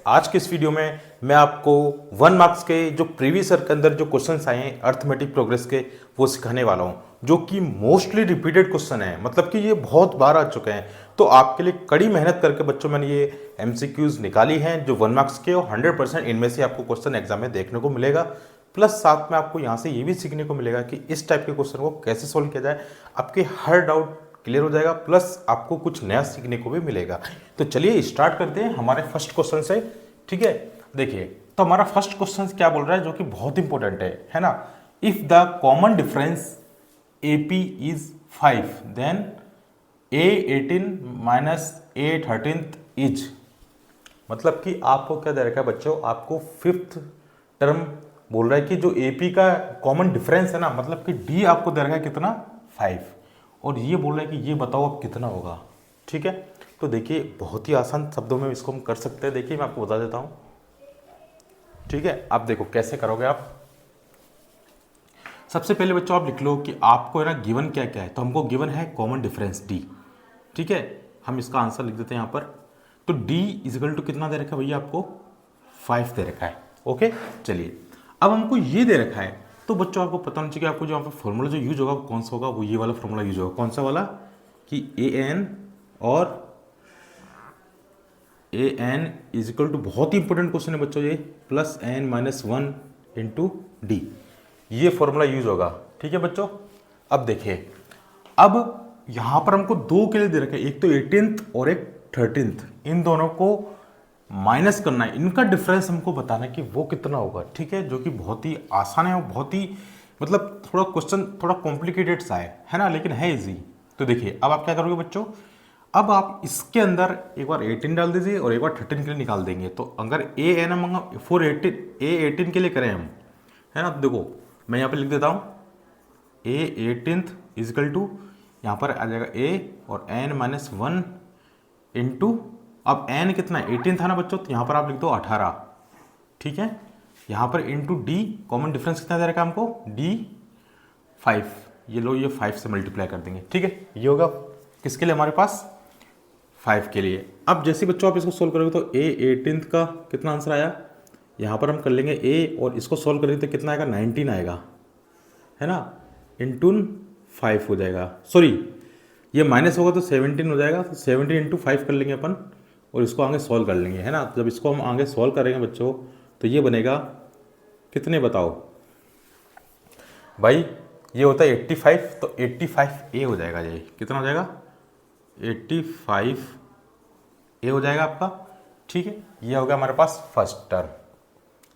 आज के इस वीडियो में मैं आपको 1 मार्क्स के जो प्रीवियस ईयर के अंदर जो क्वेश्चंस आए हैं अर्थमेटिक प्रोग्रेस के वो सिखाने वाला हूं, जो कि मोस्टली रिपीटेड क्वेश्चन है, मतलब कि ये बहुत बार आ चुके हैं। तो आपके लिए कड़ी मेहनत करके बच्चों मैंने ये एमसीक्यूज निकाली हैं जो 1 मार्क्स के, और 100% इनमें से आपको क्वेश्चन एग्जाम में देखने को मिलेगा। प्लस साथ में आपको यहाँ से ये भी सीखने को मिलेगा कि इस टाइप के क्वेश्चन को कैसे सोल्व किया जाए, आपके हर डाउट क्लियर हो जाएगा, प्लस आपको कुछ नया सीखने को भी मिलेगा। तो चलिए स्टार्ट करते हैं हमारे फर्स्ट क्वेश्चन से। ठीक है, देखिए तो हमारा फर्स्ट क्वेश्चन क्या बोल रहा है, जो कि बहुत इंपॉर्टेंट है ना। If the common difference AP is 5 then A18 minus A13 is, मतलब कि आपको क्या दे रखा है बच्चों, आपको फिफ्थ टर्म बोल रहा है कि जो AP का कॉमन डिफरेंस है ना, मतलब कि D आपको दे रखा है कितना 5, और ये बोल रहा है कि ये बताओ अब कितना होगा। ठीक है, तो देखिए बहुत ही आसान शब्दों में इसको हम कर सकते हैं। देखिए मैं आपको बता देता हूं। ठीक है, आप देखो कैसे करोगे आप। सबसे पहले बच्चों आप लिख लो कि आपको है ना गिवन क्या क्या है। तो हमको गिवन है कॉमन डिफरेंस D। ठीक है, हम इसका आंसर लिख देते हैं यहाँ पर। तो D इजिकल टू कितना दे रखा है भैया, आपको 5 दे रखा है। ओके, चलिए अब हमको ये दे रखा है, तो बच्चों आपको पता होना चाहिए कि आपको जो यहाँ पे फॉर्मूला जो यूज होगा कौन सा होगा, वो ये वाला फॉर्मूला यूज होगा। कौन सा वाला, कि AN और AN इजिकल टू, बहुत ही इंपॉर्टेंट क्वेश्चन है बच्चों ये, plus N minus 1 into D, ये फॉर्मूला यूज होगा। ठीक है बच्चों, अब देखिए, अब यहां पर हमको दो के लिए दे रखे, एक तो 18th और एक 13th, इन दोनों को माइनस करना है, इनका डिफरेंस हमको बताना है कि वो कितना होगा। ठीक है, जो कि बहुत ही आसान है और बहुत ही मतलब थोड़ा क्वेश्चन थोड़ा कॉम्प्लिकेटेड सा है ना, लेकिन है इजी। तो देखिए अब आप क्या करोगे बच्चों, अब आप इसके अंदर एक बार 18 डाल दीजिए और एक बार 13 के लिए निकाल देंगे। तो अगर A18 के लिए करें हम, है ना, तो देखो मैं यहाँ पे लिख देता हूँ A18 इजिकल टू, यहाँ पर आ जाएगा A और N माइनस 1 इंटू, अब N कितना है 18 था ना बच्चों, तो यहाँ पर आप लिख दो 18। ठीक है, यहाँ पर इंटू D, कॉमन डिफरेंस कितना दे रखा है हमको, D 5, ये लो ये 5 से मल्टीप्लाई कर देंगे। ठीक है, ये होगा किसके लिए, हमारे पास 5 के लिए। अब जैसे बच्चों आप इसको सोल्व करोगे तो A18 का कितना आंसर आया, यहाँ पर हम कर लेंगे A और इसको सोल्व करेंगे तो कितना आएगा 19 आएगा, है ना, इंटू 5 हो जाएगा, सॉरी ये माइनस होगा तो 17 हो जाएगा, तो 17 इंटू 5 कर लेंगे अपन और इसको आगे सॉल्व कर लेंगे, है ना। जब इसको हम आगे सॉल्व करेंगे बच्चों तो ये बनेगा कितने बताओ भाई, ये होता है 85, तो 85A हो जाएगा, ये कितना हो जाएगा 85A हो जाएगा आपका। ठीक है, ये हो गया हमारे पास फर्स्ट टर्म,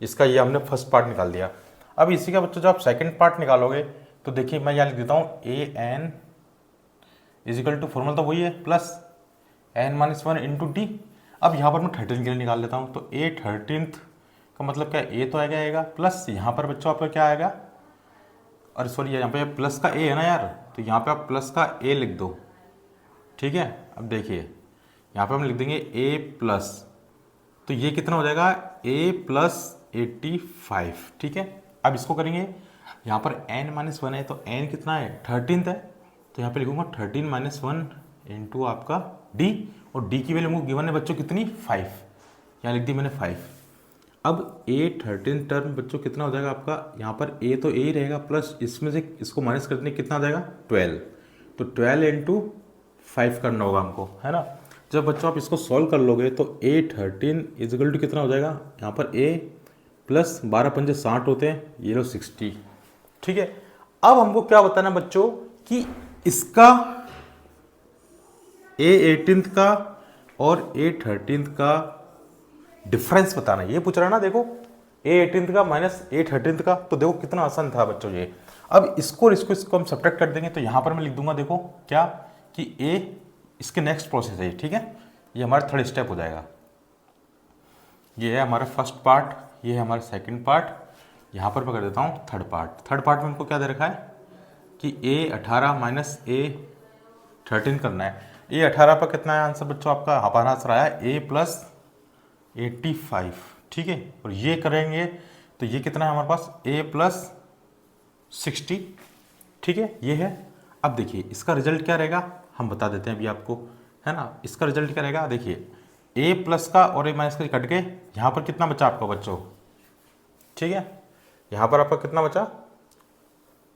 इसका ये हमने फर्स्ट पार्ट निकाल दिया। अब इसी का बच्चों जब आप सेकंड पार्ट निकालोगे तो देखिए मैं यहाँ लिख देता हूँ AN इजिकल टू, फॉर्मूला तो वही है, plus N minus 1 into D। अब यहाँ पर मैं 13 के लिए निकाल लेता हूँ, तो A13 का मतलब क्या, A तो आएगा प्लस यहाँ पर बच्चों आपका क्या आएगा, अरे सॉरी यहाँ पे प्लस का A है ना यार, तो यहाँ पे आप प्लस का A लिख दो। ठीक है, अब देखिए यहाँ पे हम लिख देंगे A प्लस, तो ये कितना हो जाएगा A प्लस 85। ठीक है, अब इसको करेंगे, यहाँ पर N माइनस 1 है तो N कितना है 13 है, तो यहाँ पे लिखूंगा 13 माइनस 1 इंटू आपका D, और D की वैल्यू हमको गिवन है बच्चों कितनी 5, यहाँ लिख दी मैंने 5। अब A13 टर्म बच्चों कितना हो जाएगा आपका, यहाँ पर A तो A ही रहेगा, प्लस इसमें से इसको माइनस करने कितना आ जाएगा 12, तो 12 इंटू 5 करना होगा हमको, है ना। जब बच्चों आप इसको सॉल्व कर लोगे तो A13 इजिकल टू कितना हो जाएगा, यहाँ पर A प्लस 12 पंजे 60 होते हैं, ये लो 60। ठीक है, अब हमको क्या बताना बच्चों कि इसका A18 का और A13 का डिफरेंस बताना, ये पूछ रहा है ना। देखो A18 का माइनस A13 का, तो देखो कितना आसान था बच्चों ये। अब इसको और इसको हम सब्ट्रैक्ट कर देंगे, तो यहाँ पर मैं लिख दूंगा देखो क्या, कि A इसके नेक्स्ट प्रोसेस है। ठीक है, ये हमारा थर्ड स्टेप हो जाएगा, ये है हमारा फर्स्ट पार्ट, ये है हमारा सेकंड पार्ट, यहाँ पर मैं कर देता हूँ थर्ड पार्ट। थर्ड पार्ट में हमको क्या दे रखा है कि A18 माइनस A13 करना है। A18 पर कितना है आंसर बच्चों आपका, हमारा आंसर आया A प्लस 85। ठीक है, और ये करेंगे तो ये कितना है हमारे पास A प्लस 60। ठीक है, ये है। अब देखिए इसका रिजल्ट क्या रहेगा हम बता देते हैं अभी आपको, है ना। इसका रिजल्ट क्या रहेगा, देखिए ए प्लस का और ए माइनस का कट के यहाँ पर कितना बचा आपका बच्चों, ठीक है, यहाँ पर आपका कितना बचा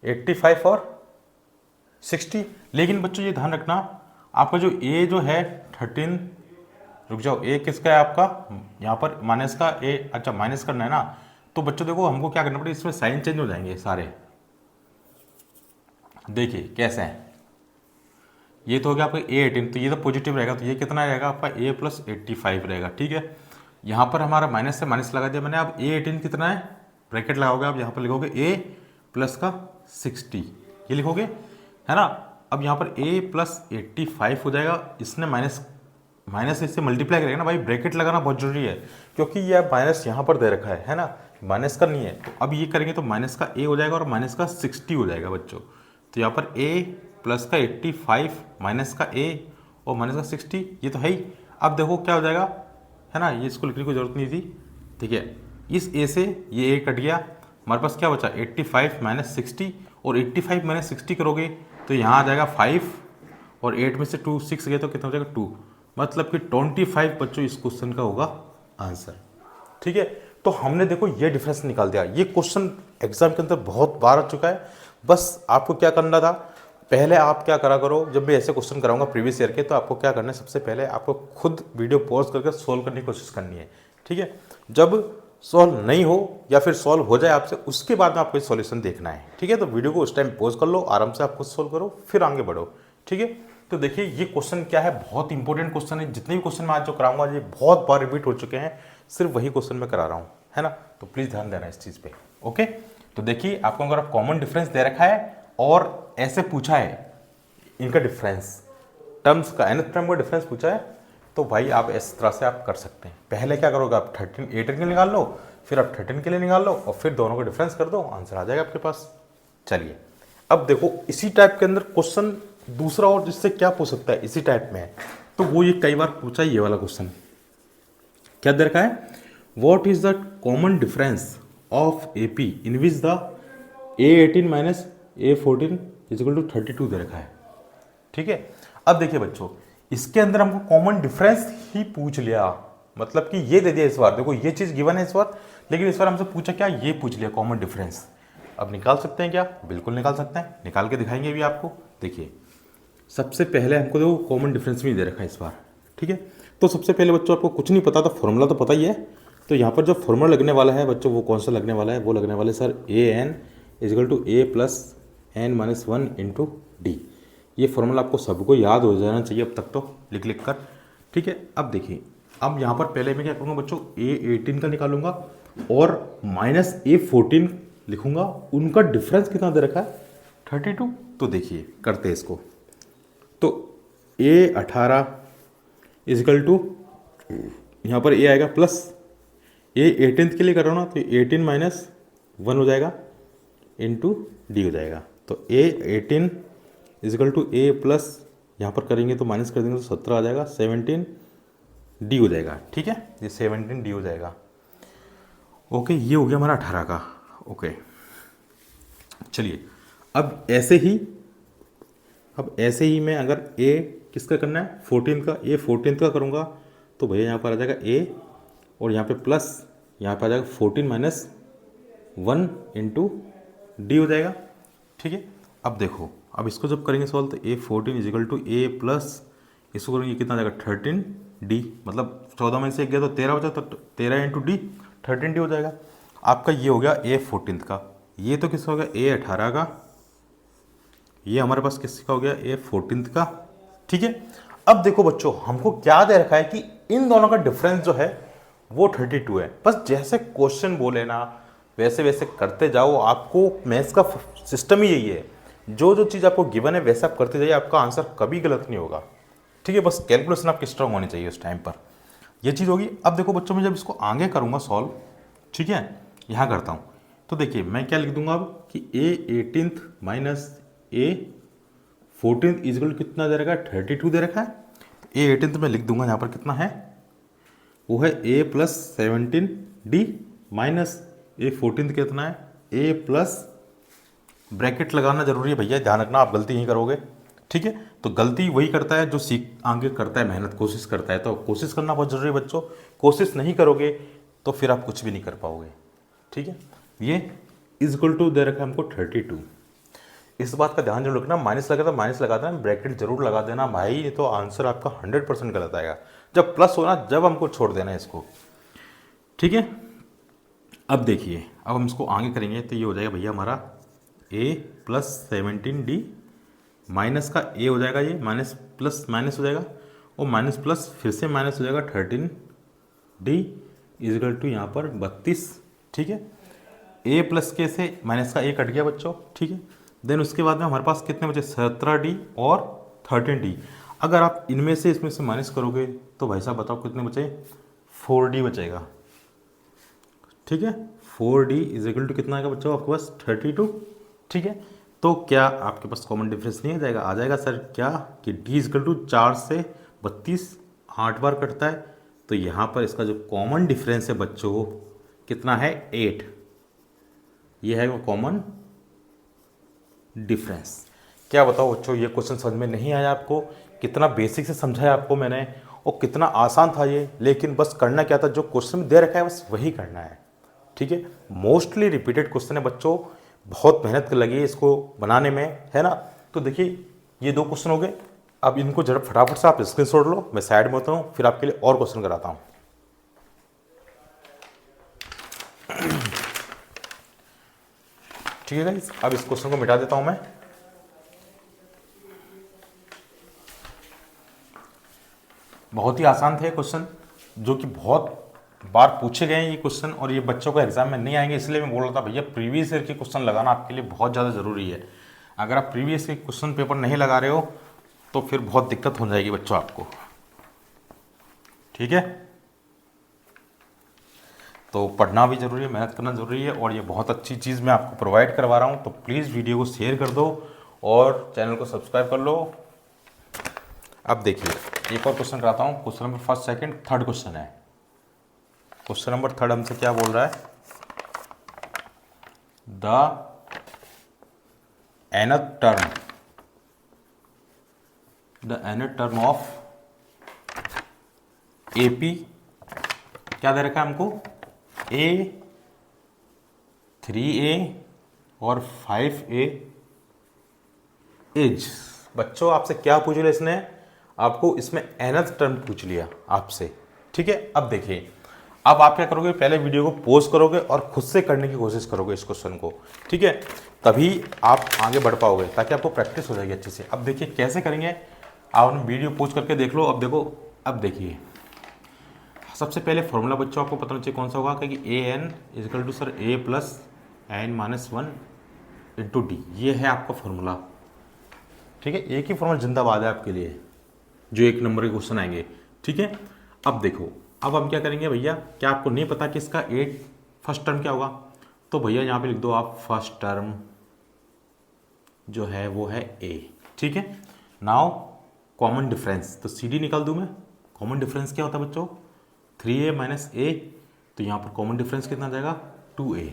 85 और 60। लेकिन बच्चों ये ध्यान रखना आपका जो ए जो है 13, रुक जाओ, ए किसका है आपका, यहाँ पर माइनस का ए, अच्छा माइनस करना है ना, तो बच्चों देखो हमको क्या करना पड़ेगा, इसमें साइन चेंज हो जाएंगे सारे। देखिए कैसे हैं, ये तो हो गया आपका A18, तो ये तो पॉजिटिव रहेगा, तो ये कितना रहेगा आपका A प्लस 85 रहेगा, ठीक है। यहाँ पर हमारा माइनस से माइनस लगा दिया मैंने। अब A18 कितना है, ब्रैकेट लगाओगे आप, यहाँ पर लिखोगे A प्लस का 60, ये लिखोगे, है ना। अब यहाँ पर A प्लस 85 हो जाएगा, इसने माइनस इससे मल्टीप्लाई करेगा ना भाई, ब्रैकेट लगाना बहुत जरूरी है, क्योंकि ये माइनस यहाँ पर दे रखा है ना, माइनस का नहीं है। तो अब ये करेंगे तो माइनस का A हो जाएगा और माइनस का 60 हो जाएगा बच्चों। तो यहाँ पर A प्लस का 85 माइनस का A और माइनस का 60, ये तो है ही। अब देखो क्या हो जाएगा, है ना, ये इसको लिखने की जरूरत नहीं थी, ठीक है। इस A से ये A कट गया, हमारे पास क्या बचा 85 माइनस 60, और 85 माइनस 60 करोगे तो यहाँ आ जाएगा 5 और 8 में से 2 6 गए तो कितना हो जाएगा 2, मतलब कि 25 बच्चों इस क्वेश्चन का होगा आंसर, ठीक है। तो हमने देखो ये डिफरेंस निकाल दिया। ये क्वेश्चन एग्जाम के अंदर बहुत बार आ चुका है। बस आपको क्या करना था, पहले आप क्या करा करो, जब भी ऐसे क्वेश्चन कराऊंगा प्रीवियस ईयर के, तो आपको क्या करना है, सबसे पहले आपको खुद वीडियो पॉज करके सोल्व करने की कोशिश करनी है, ठीक है। जब सॉल्व नहीं हो या फिर सॉल्व हो जाए आपसे, उसके बाद में आपको सॉल्यूशन देखना है, ठीक है। तो वीडियो को उस टाइम पॉज कर लो, आराम से आप खुद सोल्व करो, फिर आगे बढ़ो, ठीक है। तो देखिए ये क्वेश्चन क्या है, बहुत इंपॉर्टेंट क्वेश्चन है। जितने भी क्वेश्चन मैं आज जो कराऊंगा ये बहुत बार रिपीट हो चुके हैं, सिर्फ वही क्वेश्चन मैं करा रहा हूँ, है ना। तो प्लीज ध्यान देना इस चीज पे, ओके। तो देखिए आपको अगर कॉमन डिफरेंस दे रखा है और ऐसे पूछा है इनका डिफरेंस, टर्म्स का nth टर्म का डिफरेंस पूछा है, तो भाई आप इस तरह से आप कर सकते हैं। पहले क्या करोगे आप 13 18 के लिए निकाल लो, फिर आप 13 के लिए निकाल लो और फिर दोनों का डिफरेंस कर दो, आंसर आ जाएगा आपके पास। चलिए अब देखो इसी टाइप के अंदर क्वेश्चन दूसरा और जिससे क्या पूछ सकता है इसी टाइप में है, तो वो ये कई बार पूछा है। ये वाला क्वेश्चन क्या दे रखा है, what is the common difference of AP in which the A18 minus A14 equal to 32 दे रखा है, ठीक है। अब देखिए बच्चों इसके अंदर हमको कॉमन डिफरेंस ही पूछ लिया, मतलब कि ये दे दिया इस बार, देखो ये चीज गिवन है इस बार, लेकिन इस बार हमसे पूछा क्या, ये पूछ लिया कॉमन डिफरेंस। अब निकाल सकते हैं क्या, बिल्कुल निकाल सकते हैं, निकाल के दिखाएंगे भी आपको। देखिए सबसे पहले हमको देखो कॉमन डिफरेंस भी दे रखा है इस बार, ठीक है। तो सबसे पहले बच्चों आपको कुछ नहीं पता तो फॉर्मूला तो पता ही है, तो यहाँ पर जो फॉर्मूला लगने वाला है बच्चों वो कौन सा लगने वाला है, वो लगने वाला है sir AN equal to A plus N minus 1 into D। ये फॉर्मूला आपको सबको याद हो जाना चाहिए अब तक तो, लिख लिख कर, ठीक है। अब देखिए अब यहाँ पर पहले मैं क्या करूँगा बच्चों, A18 का निकालूंगा और माइनस A14 लिखूंगा, उनका डिफरेंस कितना दे रखा है 32। तो देखिए करते हैं इसको, तो A18 इजिकल टू यहाँ पर A आएगा प्लस A18 के लिए कर रहा हूँ ना, तो 18 माइनस 1 हो जाएगा इंटू D हो जाएगा। तो A18 is equal to A plus यहाँ पर करेंगे तो माइनस कर देंगे तो 17 आ जाएगा, 17 D हो जाएगा, ठीक है। ये 17 D हो जाएगा, ओके। ये हो गया हमारा 18 का, ओके। चलिए अब ऐसे ही मैं अगर A किसका करना है 14 का, A14 का करूँगा तो भैया यहाँ पर आ जाएगा A और यहाँ पे प्लस यहाँ पर आ जाएगा 14 माइनस 1 इंटू D हो जाएगा, ठीक है। अब देखो अब इसको जब करेंगे सॉल्व तो A14 equal to A plus इसको करेंगे कितना आ जाएगा 13D, मतलब 14 में से 1 गया तो 13 बचा, तो 13 इंटू D 13D हो जाएगा आपका। ये हो गया A14 का, ये तो किसका हो गया A18 का, ये हमारे पास किसका हो गया A14 का, ठीक है। अब देखो बच्चों हमको क्या दे रखा है कि इन दोनों का डिफरेंस जो है वो 32 है। बस जैसे क्वेश्चन बोले ना वैसे वैसे करते जाओ, आपको मैथ्स का सिस्टम ही यही है, जो जो चीज़ आपको गिवन है वैसे आप करते जाइए, आपका आंसर कभी गलत नहीं होगा, ठीक है। बस कैलकुलेशन आपकी स्ट्रांग होनी चाहिए उस टाइम पर, ये चीज़ होगी। अब देखो बच्चों मैं जब इसको आगे करूँगा सॉल्व, ठीक है, यहाँ करता हूँ तो देखिए मैं क्या लिख दूंगा अब कि A18 माइनस A14 इजिकल कितना दे रखा है 32 दे रखा है। A18 मैं लिख दूंगा यहाँ पर कितना है, वो है A plus 17D minus A14 कितना है A प्लस, ब्रैकेट लगाना जरूरी है भैया, ध्यान रखना आप गलती नहीं करोगे, ठीक है। तो गलती वही करता है जो सीख आगे करता है, मेहनत कोशिश करता है। तो कोशिश करना बहुत ज़रूरी है बच्चों। कोशिश नहीं करोगे तो फिर आप कुछ भी नहीं कर पाओगे। ठीक है, ये इज इक्वल टू दे रखा है हमको 32। इस बात का ध्यान जरूर रखना, माइनस लगा तो माइनस लगा देना, ब्रैकेट जरूर लगा देना भाई, ये तो आंसर आपका 100% गलत आएगा। जब प्लस होना जब हमको छोड़ देना है इसको। ठीक है, अब देखिए, अब हम इसको आगे करेंगे तो ये हो जाएगा भैया हमारा a प्लस 17d माइनस का a हो जाएगा, ये माइनस प्लस माइनस हो जाएगा और माइनस प्लस फिर से माइनस हो जाएगा 13d इजिकल टू यहाँ पर 32। ठीक है, a प्लस के से माइनस का a कट गया बच्चों। ठीक है, देन उसके बाद में हमारे पास कितने बचे 17d और 13d। अगर आप इनमें से इसमें से माइनस करोगे तो भाई साहब बताओ कितने बचे, 4d बचेगा। ठीक है, 4d इज इक्वल टू कितना आएगा बच्चों आपके पास 32। ठीक है, तो क्या आपके पास कॉमन डिफरेंस नहीं आ जाएगा? आ जाएगा सर। क्या कि d इज इक्वल टू 4 से 32 8 बार कटता है, तो यहाँ पर इसका जो कॉमन डिफरेंस है बच्चों कितना है 8। ये है वो कॉमन डिफरेंस। क्या बताओ बच्चों, ये क्वेश्चन समझ में नहीं आया आपको? कितना बेसिक से समझाया आपको मैंने और कितना आसान था ये, लेकिन बस करना क्या था, जो क्वेश्चन दे रखा है बस वही करना है। ठीक है, मोस्टली रिपीटेड क्वेश्चन है बच्चों, बहुत मेहनत लगी है इसको बनाने में, है ना। तो देखिए ये 2 क्वेश्चन हो गए। अब इनको जरा फटाफट से आप स्क्रीनशॉट लो, मैं साइड में होता हूँ, फिर आपके लिए और क्वेश्चन कराता हूँ। ठीक है गाइस, अब इस क्वेश्चन को मिटा देता हूँ मैं। बहुत ही आसान थे क्वेश्चन, जो कि बहुत बार पूछे गए हैं ये क्वेश्चन, और ये बच्चों को एग्जाम में नहीं आएंगे, इसलिए मैं बोल रहा था भैया प्रीवियस ईयर के क्वेश्चन लगाना आपके लिए बहुत ज़्यादा ज़रूरी है। अगर आप प्रीवियस के क्वेश्चन पेपर नहीं लगा रहे हो तो फिर बहुत दिक्कत हो जाएगी बच्चों आपको। ठीक है, तो पढ़ना भी ज़रूरी है, मेहनत करना ज़रूरी है, और ये बहुत अच्छी चीज़ मैं आपको प्रोवाइड करवा रहा हूँ। तो प्लीज़ वीडियो को शेयर कर दो और चैनल को सब्सक्राइब कर लो। अब देखिए एक और क्वेश्चन कराता हूँ, question number first second third question है। क्वेश्चन नंबर थर्ड हमसे क्या बोल रहा है, the nth term of AP क्या दे रखा है हमको, A 3A और 5A इज। बच्चों आपसे क्या पूछ लिया इसने, आपको इसमें nth टर्म पूछ लिया आपसे। ठीक है, अब देखिए, अब आप क्या करोगे, पहले वीडियो को पॉज करोगे और खुद से करने की कोशिश करोगे इस क्वेश्चन को। ठीक है, तभी आप आगे बढ़ पाओगे, ताकि आपको प्रैक्टिस हो जाएगी अच्छे से। अब देखिए कैसे करेंगे, आपने वीडियो पॉज करके देख लो। अब देखो, अब देखिए सबसे पहले फॉर्मूला बच्चों आपको पता चाहिए कौन सा होगा, कि A N equal to sir A plus N minus 1 into D. ये है आपका फॉर्मूला। ठीक है, एक ही फॉर्मूला जिंदाबाद है आपके लिए, जो 1 नंबर के क्वेश्चन आएंगे। ठीक है, अब देखो, अब हम क्या करेंगे भैया, क्या आपको नहीं पता कि इसका फर्स्ट टर्म क्या होगा, तो भैया यहाँ पे लिख दो आप फर्स्ट टर्म जो है वो है A। ठीक है, नाउ कॉमन डिफरेंस, तो CD निकाल दूँ मैं। कॉमन डिफरेंस क्या होता है बच्चों, 3A माइनस A, तो यहाँ पर कॉमन डिफरेंस कितना आ जाएगा 2A।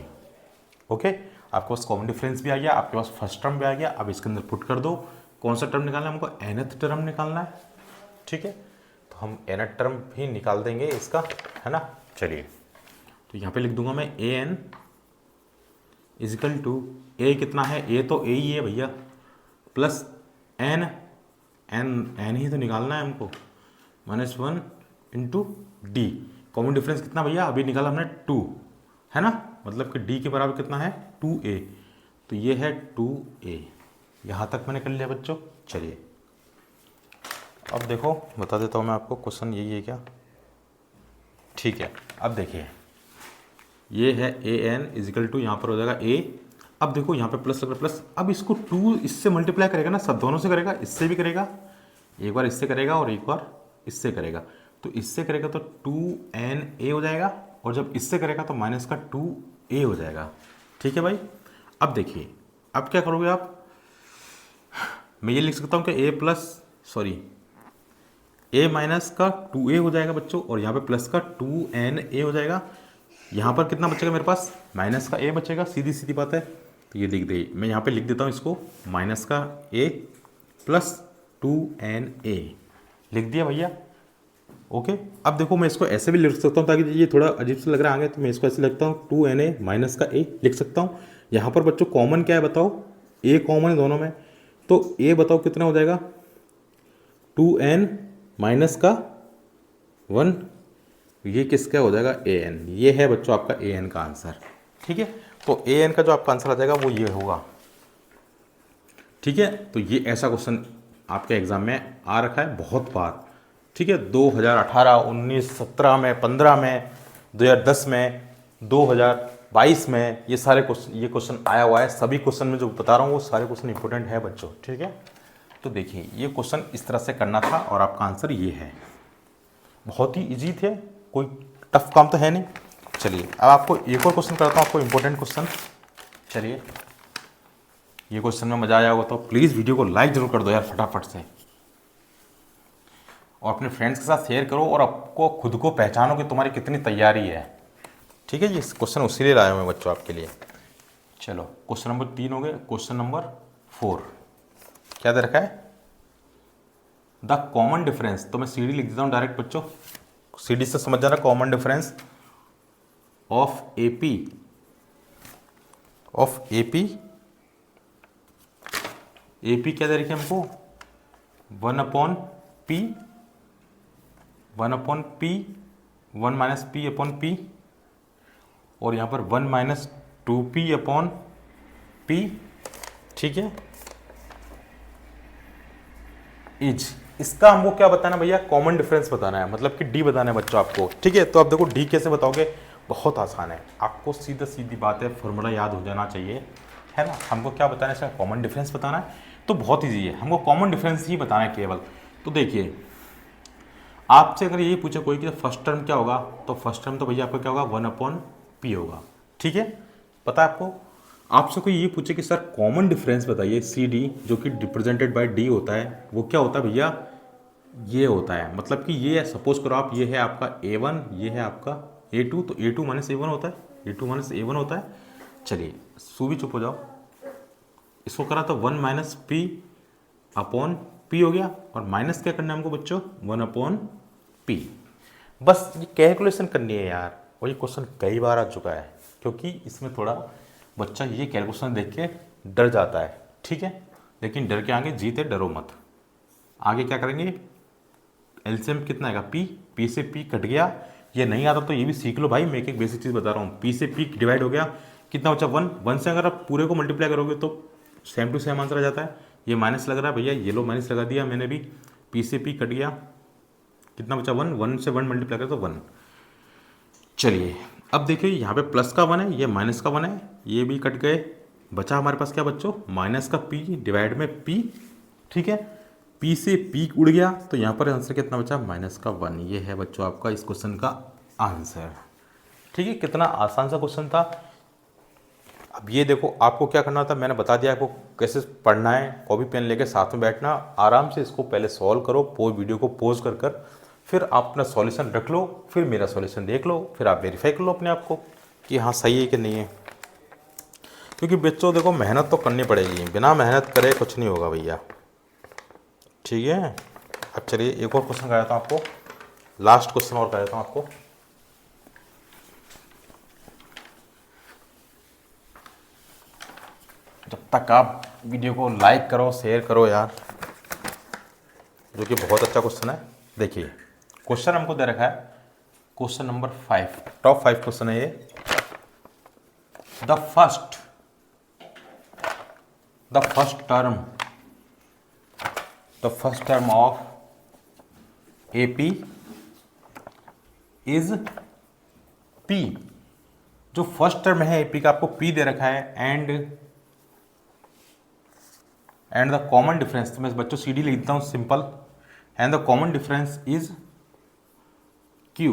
ओके, आपके पास कॉमन डिफरेंस भी आ गया, आपके पास फर्स्ट टर्म भी आ गया। अब इसके अंदर पुट कर दो, कौन सा टर्म निकालना है हमको, nth टर्म निकालना है। ठीक है, तो हम nth टर्म भी निकाल देंगे इसका, है ना। चलिए, तो यहाँ पे लिख दूंगा मैं an इजिकल टू A कितना है, A तो A ही है भैया, प्लस n ही तो निकालना है हमको, minus 1 into D. Common difference कितना भैया, अभी निकाला हमने 2, है ना, मतलब कि D के बराबर कितना है 2A, तो ये है 2A। यहाँ तक मैंने कर लिया बच्चों। चलिए अब देखो, बता देता हूँ मैं आपको, क्वेश्चन यही है क्या। ठीक है, अब देखिए ये है AN इजिकल टू, यहाँ पर हो जाएगा A। अब देखो यहाँ पे प्लस लग रहा है, प्लस, अब इसको 2 इससे मल्टीप्लाई करेगा ना, सब दोनों से करेगा, इससे भी करेगा, एक बार इससे करेगा और एक बार इससे करेगा। तो इससे करेगा तो 2NA हो जाएगा, और जब इससे करेगा तो माइनस का 2A हो जाएगा। ठीक है भाई, अब देखिए, अब क्या करोगे आप, मैं ये लिख सकता हूँ कि A माइनस का 2A हो जाएगा बच्चों, और यहाँ पे प्लस का 2NA हो जाएगा। यहाँ पर कितना बचेगा मेरे पास, माइनस का A बचेगा, सीधी सीधी बात है। तो ये लिख दे, मैं यहाँ पे लिख देता हूँ इसको, माइनस का A प्लस 2na लिख दिया भैया। ओके, अब देखो मैं इसको ऐसे भी लिख सकता हूँ ताकि ये थोड़ा अजीब से लग रहा है आगे, तो मैं इसको ऐसे लिखता हूँ 2na माइनस का a लिख सकता हूँ। यहाँ पर बच्चों कॉमन क्या है बताओ, a कॉमन है दोनों में, तो a बताओ कितना हो जाएगा 2n माइनस का 1, ये किसका हो जाएगा an, ये है बच्चों आपका an का आंसर। ठीक है, तो an का जो आपका आंसर आ जाएगा वो ये होगा। ठीक है, तो ये ऐसा क्वेश्चन आपके एग्जाम में आ रखा है बहुत बार। ठीक है, 2018, 19, 17 में, 15 में, 2010 में, 2022 में ये सारे क्वेश्चन, ये क्वेश्चन आया हुआ है। सभी क्वेश्चन में जो बता रहा हूँ वो सारे क्वेश्चन इंपॉर्टेंट है बच्चों। ठीक है, तो देखिए ये क्वेश्चन इस तरह से करना था और आपका आंसर ये है। बहुत ही इजी थे, कोई टफ काम तो है नहीं। चलिए अब आपको एक और क्वेश्चन करता हूँ, आपको इंपॉर्टेंट क्वेश्चन। चलिए, ये क्वेश्चन में मजा आया होगा तो प्लीज़ वीडियो को लाइक जरूर कर दो यार फटाफट से, और अपने फ्रेंड्स के साथ शेयर करो, और आपको खुद को पहचानो कि तुम्हारी कितनी तैयारी है। ठीक है, ये क्वेश्चन उसी लिए लाया हूँ मैं बच्चों आपके लिए। चलो क्वेश्चन नंबर 3 हो गए। क्वेश्चन नंबर 4 क्या दे रखा है, द कॉमन डिफरेंस, तो मैं CD लिख देता हूँ डायरेक्ट बच्चों, CD से समझ जाना। कॉमन डिफरेंस ऑफ AP क्या दे रखी है हमको 1/P, 1/P, 1 minus P upon P, और यहाँ पर 1 माइनस 2P अपॉन P। ठीक है, इज, इसका हमको क्या बताना है भैया, कॉमन डिफरेंस बताना है, मतलब कि D बताना है बच्चों आपको। ठीक है, तो आप देखो D कैसे बताओगे, बहुत आसान है, आपको सीधी बात है, फॉर्मूला याद हो जाना चाहिए, है ना। हमको क्या बताना है, इसका कॉमन डिफरेंस बताना है, तो बहुत ईजी है, हमको कॉमन डिफरेंस ही बताना है केवल। तो देखिए आपसे अगर ये पूछे कोई कि फर्स्ट टर्म क्या होगा, तो फर्स्ट टर्म तो भैया आपका क्या होगा 1/P होगा। ठीक है, पता है आपको। आपसे कोई ये पूछे कि सर कॉमन डिफरेंस बताइए CD जो कि रिप्रेजेंटेड बाय D होता है, वो क्या होता है भैया, ये होता है, मतलब कि ये सपोज करो आप, ये है आपका A1, ये है आपका A2, तो A2 माइनस A1 होता है, A2 माइनस A1 होता है। चलिए सू भी चुप हो जाओ, इसको करा तो 1 माइनस P अपॉन P हो गया, और माइनस क्या करना है हमको बच्चों 1/P। बस ये कैलकुलेशन करनी है यार, और ये क्वेश्चन कई बार आ चुका है, क्योंकि इसमें थोड़ा बच्चा ये कैलकुलेशन देख के डर जाता है। ठीक है, लेकिन डर के आगे जीते, डरो मत। आगे क्या करेंगे, एलसीएम कितना आएगा P से P कट गया, ये नहीं आता तो ये भी सीख लो भाई, मैं एक बेसिक चीज़ बता रहा हूँ। P से P डिवाइड हो गया, कितना बचा 1, 1 से अगर आप पूरे को मल्टीप्लाई करोगे तो सेम टू सेम आंसर आ जाता है। ये माइनस लग रहा है भैया, ये लो माइनस लगा दिया मैंने भी, P से P कट गया, कितना बचा 1, 1 से 1 मल्टीप्लाई करो तो 1। चलिए अब देखिए यहाँ पे प्लस का 1 है, ये माइनस का 1 है, ये भी कट गए, बचा हमारे पास क्या बच्चों माइनस का P डिवाइड में P। ठीक है, P से P उड़ गया, तो यहाँ पर आंसर कितना बचा -1। ये है बच्चों आपका इस क्वेश्चन का आंसर। ठीक है, कितना आसान सा क्वेश्चन था। अब ये देखो आपको क्या करना था, मैंने बता दिया आपको कैसे पढ़ना है। कॉपी पेन लेके साथ में बैठना, आराम से इसको पहले सॉल्व करो, वीडियो को पॉज कर फिर आप अपना सॉल्यूशन रख लो, फिर मेरा सॉल्यूशन देख लो, फिर आप वेरीफाई कर लो अपने आप को कि हाँ सही है कि नहीं है। क्योंकि बच्चों देखो मेहनत तो करनी पड़ेगी, बिना मेहनत करे कुछ नहीं होगा भैया। ठीक है, अब चलिए एक और क्वेश्चन कराता हूँ आपको, लास्ट क्वेश्चन और कराता हूँ आपको। जब तक आप वीडियो को लाइक करो, शेयर करो यार, जो कि बहुत अच्छा क्वेश्चन है। देखिए क्वेश्चन हमको दे रखा है, क्वेश्चन नंबर 5, टॉप 5 क्वेश्चन है ये। The first term of AP is P। जो फर्स्ट टर्म है AP का आपको P दे रखा है, एंड द कॉमन डिफरेंस, तो मैं बच्चों CD लिख देता हूँ simple, and the common difference is Q।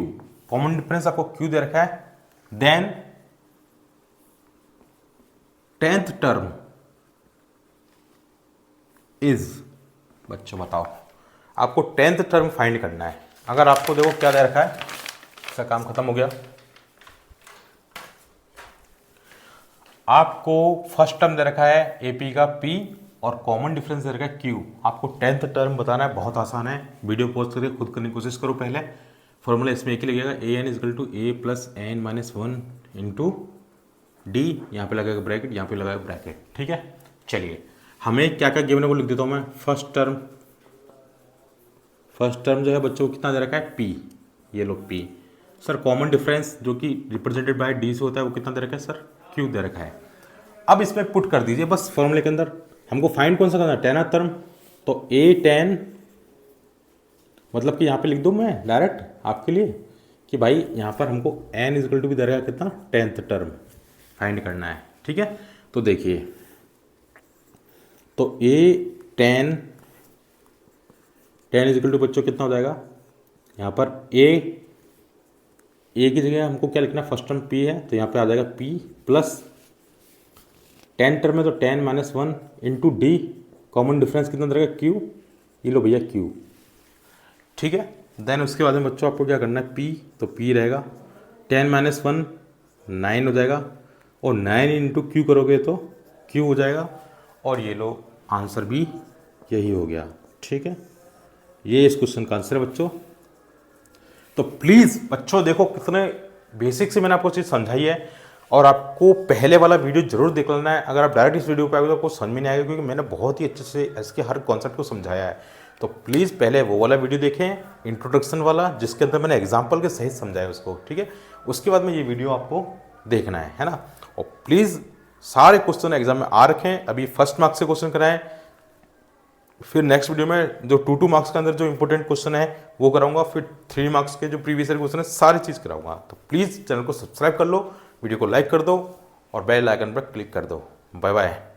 Common difference आपको Q दे रखा है, देन 10th टर्म इज, बच्चों बताओ आपको 10th टर्म फाइंड करना है। अगर आपको देखो क्या दे रखा है, इसका काम खत्म हो गया। आपको फर्स्ट टर्म दे रखा है AP का P और कॉमन डिफरेंस दे रखा है क्यू। आपको 10th टर्म बताना है, बहुत आसान है, वीडियो पॉज करके खुद करने की कोशिश करो। पहले फॉर्मूला इसमें एक ही लगेगा, A N equal to A plus N minus 1 into D, यहाँ पे लगेगा ब्रैकेट, यहाँ पे लगेगा ब्रैकेट, ठीक है। चलिए हमें क्या क्या गिवन है वो लिख देता हूँ मैं। फर्स्ट टर्म जो है बच्चों को कितना दे रखा है, पी, ये लो पी। सर कॉमन डिफरेंस जो कि रिप्रेजेंटेड बाय डी से होता है वो कितना दे रखा है सर, क्यू दे रखा है। अब इसमें पुट कर दीजिए बस फॉर्मूले के अंदर। हमको फाइंड कौन सा करना है, 10th टर्म, तो ए 10 मतलब कि यहाँ पे लिख दूँ मैं डायरेक्ट आपके लिए कि भाई यहाँ पर हमको n इजकल टू भी दे रहा है कितना, 10th टर्म फाइंड करना है, ठीक है। तो देखिए तो a 10 इजकल टू बच्चों कितना हो जाएगा, यहाँ पर a की जगह हमको क्या लिखना है, फर्स्ट टर्म p है तो यहाँ पे आ जाएगा p प्लस 10 टर्म में तो 10 minus 1 into D, common difference कितना रहेगा q, ये लो भैया q, ठीक है। देन उसके बाद में बच्चों आपको क्या करना है, p, तो p रहेगा 10 माइनस 1 9 हो जाएगा, और 9 इंटू क्यू करोगे तो q हो जाएगा, और ये लो आंसर भी यही हो गया, ठीक है। ये इस क्वेश्चन का आंसर है बच्चों। तो प्लीज़ बच्चों देखो कितने बेसिक से मैंने आपको चीज़ समझाई है, और आपको पहले वाला वीडियो जरूर देख लेना है। अगर आप डायरेक्ट इस वीडियो पे आओगे तो आपको समझ में नहीं आएगा, क्योंकि मैंने बहुत ही अच्छे से इसके हर कॉन्सेप्ट को समझाया है। तो प्लीज़ पहले वो वाला वीडियो देखें, इंट्रोडक्शन वाला, जिसके अंदर मैंने एग्जाम्पल के सहित समझाया उसको, ठीक है। उसके बाद में ये वीडियो आपको देखना है ना। और प्लीज़ सारे क्वेश्चन एग्जाम में आ रखें, अभी फर्स्ट मार्क्स से क्वेश्चन कराएं, फिर नेक्स्ट वीडियो में जो 2 मार्क्स के अंदर जो इंपॉर्टेंट क्वेश्चन है वो कराऊंगा, फिर 3 मार्क्स के जो प्रीवियस ईयर क्वेश्चन है सारी चीज़ कराऊंगा। तो प्लीज़ चैनल को सब्सक्राइब कर लो, वीडियो को लाइक कर दो और बेल आइकन पर क्लिक कर दो। Bye bye.